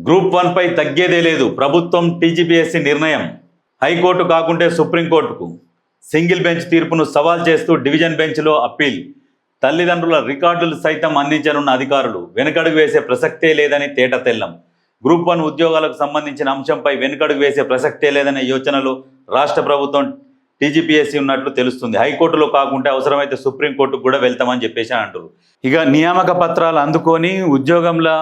Group 1 పై తగ్గేదే లేదు. ప్రభుత్వం టీజీపీఎస్సీ నిర్ణయం. హైకోర్టు కాకుంటే సుప్రీంకోర్టుకు. సింగిల్ బెంచ్ తీర్పును సవాల్ చేస్తూ డివిజన్ బెంచ్లో అప్పీల్. తల్లిదండ్రుల రికార్డులు సైతం అందించనున్న అధికారులు. వెనుకడుగు వేసే ప్రసక్తే లేదని తేటతెల్లం. గ్రూప్ 1 ఉద్యోగాలకు సంబంధించిన అంశంపై వెనుకడుగు వేసే ప్రసక్తే లేదనే యోచనలో రాష్ట్ర ప్రభుత్వం టీజీపీఎస్సీ ఉన్నట్లు తెలుస్తుంది. హైకోర్టులో కాకుంటే అవసరమైతే సుప్రీంకోర్టుకు కూడా వెళ్తామని చెప్పేసి అంటారు. ఇక నియామక పత్రాలు అందుకొని ఉద్యోగంలో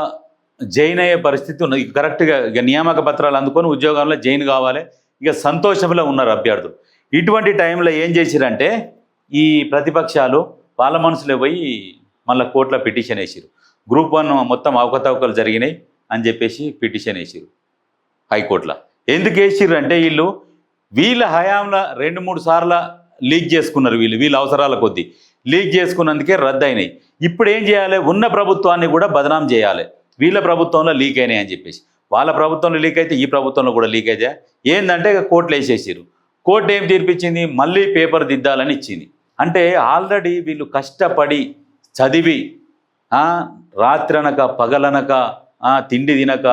జైన్ అయ్యే పరిస్థితి ఉన్నది. కరెక్ట్గా ఇక నియామక పత్రాలు అందుకొని ఉద్యోగంలో జైన్ కావాలి. ఇక సంతోషంలో ఉన్నారు అభ్యర్థులు. ఇటువంటి టైంలో ఏం చేసిరంటే ఈ ప్రతిపక్షాలు వాళ్ళ మనసులో పోయి మళ్ళీ కోర్టులో పిటిషన్ వేసారు. గ్రూప్ 1 మొత్తం అవకతవకలు జరిగినాయి అని చెప్పేసి పిటిషన్ వేసారు హైకోర్టులో. ఎందుకు వేసిర్రు అంటే వీళ్ళ హయాంలో 2-3 సార్లు లీక్ చేసుకున్నారు. వీళ్ళ అవసరాల కొద్దీ లీక్ చేసుకున్నందుకే రద్దు అయినాయి. ఇప్పుడు ఏం చేయాలి? ఉన్న ప్రభుత్వాన్ని కూడా బదనాం చేయాలి. వీళ్ళ ప్రభుత్వంలో లీక్ అయినాయి అని చెప్పేసి. వాళ్ళ ప్రభుత్వంలో లీక్ అయితే ఈ ప్రభుత్వంలో కూడా లీక్ అయితే ఏంటంటే కోర్టులు వేసేసారు. కోర్టు ఏం తీర్పిచ్చింది? మళ్ళీ పేపర్ దిద్దాలని ఇచ్చింది. అంటే ఆల్రెడీ వీళ్ళు కష్టపడి చదివి రాత్రనక పగలనక తిండి తినక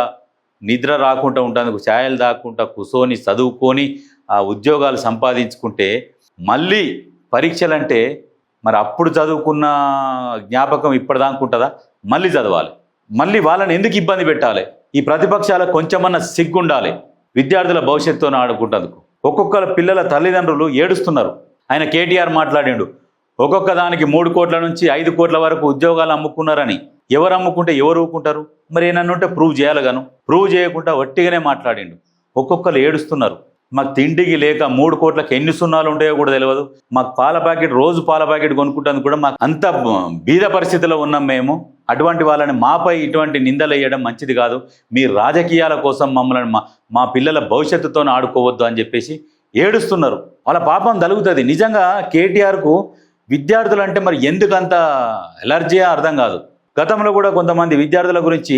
నిద్ర రాకుండా ఉంటుంది, ఛాయలు దాక్కుంటా కూర్చొని చదువుకొని ఆ ఉద్యోగాలు సంపాదించుకుంటే మళ్ళీ పరీక్షలంటే మరి అప్పుడు చదువుకున్న జ్ఞాపకం ఇప్పటిదాకుంటుందా? మళ్ళీ చదవాలి. మళ్ళీ వాళ్ళని ఎందుకు ఇబ్బంది పెట్టాలి? ఈ ప్రతిపక్షాలకు కొంచెమన్నా సిగ్గుండాలి. విద్యార్థుల భవిష్యత్తును ఆడుకుంటందుకు ఒక్కొక్క పిల్లల తల్లిదండ్రులు ఏడుస్తున్నారు. ఆయన కేటీఆర్ మాట్లాడిండు, ఒక్కొక్క దానికి 3 కోట్ల నుంచి 5 కోట్ల వరకు ఉద్యోగాలు అమ్ముకున్నారని. ఎవరు అమ్ముకుంటే ఎవరు ఊరుకుంటారు? మరి ఏమన్నుంటే ప్రూవ్ చేయాలి గాను. ప్రూవ్ చేయకుండా వట్టిగానే మాట్లాడిండు. ఒక్కొక్కరు ఏడుస్తున్నారు. మాకు తిండికి లేక 3 కోట్లకు ఎన్ని సున్నాలు ఉంటాయో కూడా తెలియదు. మాకు పాల ప్యాకెట్, రోజు పాల ప్యాకెట్ కొనుక్కుంటానికి కూడా మాకు అంత బీద పరిస్థితిలో ఉన్నాం మేము. అటువంటి వాళ్ళని మాపై ఇటువంటి నిందలు వేయడం మంచిది కాదు. మీ రాజకీయాల కోసం మమ్మల్ని మా పిల్లల భవిష్యత్తుతో ఆడుకోవద్దు అని చెప్పేసి ఏడుస్తున్నారు. వాళ్ళ పాపం తలుగుతుంది. నిజంగా కేటీఆర్కు విద్యార్థులు అంటే మరి ఎందుకంత ఎలర్జీయా అర్థం కాదు. గతంలో కూడా కొంతమంది విద్యార్థుల గురించి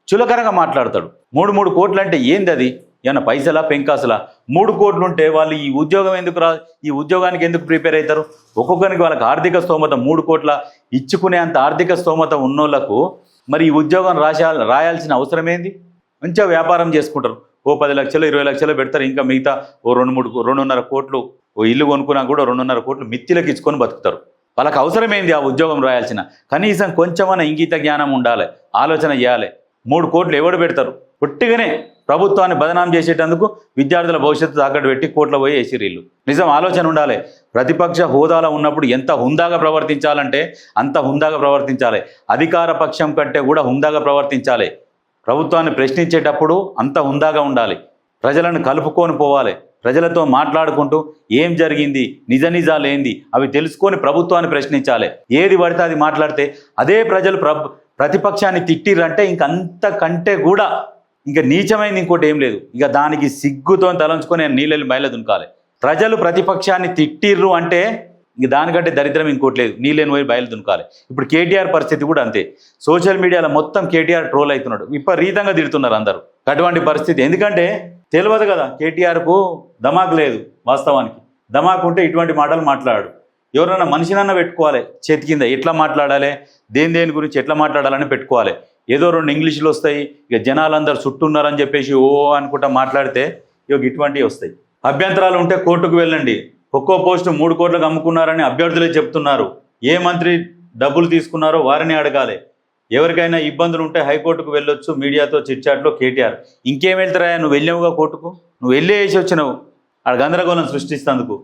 చులకరంగా మాట్లాడతాడు. 3 కోట్లు అంటే ఏంది? అది ఏమన్నా పైసలా పెంకాసలా? 3 కోట్లు ఉంటే వాళ్ళు ఈ ఉద్యోగం ఎందుకు ఈ ఉద్యోగానికి ఎందుకు ప్రిపేర్ అవుతారు? ఒక్కొక్కరికి వాళ్ళకి ఆర్థిక స్తోమత 3 కోట్ల ఇచ్చుకునే అంత ఆర్థిక స్తోమత ఉన్నోళ్లకు మరి ఈ ఉద్యోగం రాయాల్సిన అవసరం ఏంది? మంచిగా వ్యాపారం చేసుకుంటారు. ఓ 10 లక్షలు 20 లక్షలు పెడతారు. ఇంకా మిగతా ఓ 2-2.5 కోట్లు ఓ ఇల్లు కొనుక్కున్నా కూడా 2.5 కోట్లు మిత్తిలకు ఇచ్చుకొని బతుకుతారు. వాళ్ళకి అవసరం ఏంది ఆ ఉద్యోగం రాయాల్సిన? కనీసం కొంచెమన్నా ఇంగిత జ్ఞానం ఉండాలి, ఆలోచన చేయాలి. 3 కోట్లు ఎవడు పెడతారు? పొట్టిగానే ప్రభుత్వాన్ని బదనాం చేసేటందుకు విద్యార్థుల భవిష్యత్తు తాకట్టు పెట్టి కోట్ల పోయి వేసిర్రు వీళ్ళు. నిజం ఆలోచన ఉండాలి. ప్రతిపక్ష హోదాలో ఉన్నప్పుడు ఎంత హుందాగా ప్రవర్తించాలంటే అంత హుందాగా ప్రవర్తించాలి. అధికార పక్షం కంటే కూడా హుందాగా ప్రవర్తించాలి. ప్రభుత్వాన్ని ప్రశ్నించేటప్పుడు అంత హుందాగా ఉండాలి. ప్రజలను కలుపుకొని పోవాలి. ప్రజలతో మాట్లాడుకుంటూ ఏం జరిగింది, నిజాలు ఏంది అవి తెలుసుకొని ప్రభుత్వాన్ని ప్రశ్నించాలి. ఏది పడితే అది మాట్లాడితే అదే ప్రజలు ప్రతిపక్షాన్ని తిట్టిర్రంటే ఇంకంతకంటే కూడా ఇంకా నీచమైంది ఇంకోటి ఏం లేదు. ఇక దానికి సిగ్గుతో తలంచుకొని నీళ్ళని బయలు దునకాలి. ప్రజలు ప్రతిపక్షాన్ని తిట్టిర్రు అంటే ఇంక దానికంటే దరిద్రం ఇంకోటి లేదు. నీళ్ళని పోయి బయలు దునకాలి. ఇప్పుడు కేటీఆర్ పరిస్థితి కూడా అంతే. సోషల్ మీడియాలో మొత్తం కేటీఆర్ ట్రోల్ అవుతున్నాడు. విపరీతంగా తిడుతున్నారు అందరూ. అటువంటి పరిస్థితి ఎందుకంటే తెలియదు కదా, కేటీఆర్కు ధమాక్ లేదు. వాస్తవానికి ధమాక్ ఉంటే ఇటువంటి మాటలు మాట్లాడాడు. ఎవరైనా మనిషినన్నా పెట్టుకోవాలి చేతి కింద. ఎట్లా మాట్లాడాలి, దేని గురించి ఎట్లా మాట్లాడాలని పెట్టుకోవాలి. ఏదో 2 ఇంగ్లీషులు వస్తాయి. ఇక జనాలందరూ చుట్టూన్నారని చెప్పేసి ఓ అనుకుంటా మాట్లాడితే ఇటువంటివి వస్తాయి. అభ్యంతరాలు ఉంటే కోర్టుకు వెళ్ళండి. ఒక్కో పోస్టు 3 కోట్లకు అమ్ముకున్నారని అభ్యర్థులే చెప్తున్నారు. ఏ మంత్రి డబ్బులు తీసుకున్నారో వారిని అడగాలి. ఎవరికైనా ఇబ్బందులు ఉంటే హైకోర్టుకు వెళ్ళొచ్చు. మీడియాతో చిట్చాట్లో కేటీఆర్. ఇంకేం వెళ్తారా? నువ్వు వెళ్ళావుగా కోర్టుకు, నువ్వు వేసి వచ్చినావు. ఆడ గందరగోళం సృష్టిస్తేందుకు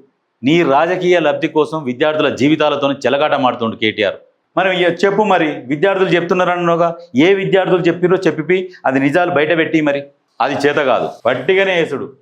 నీ రాజకీయ లబ్ధి కోసం విద్యార్థుల జీవితాలతో చెలగాట మాడుతుండు కేటీఆర్. మరి చెప్పు, మరి విద్యార్థులు చెప్తున్నారన్నగా ఏ విద్యార్థులు చెప్పిరో చెప్పి అది నిజాలు బయట పెట్టి మరి అది చేత కాదు. పట్టిగానే వేసుడు.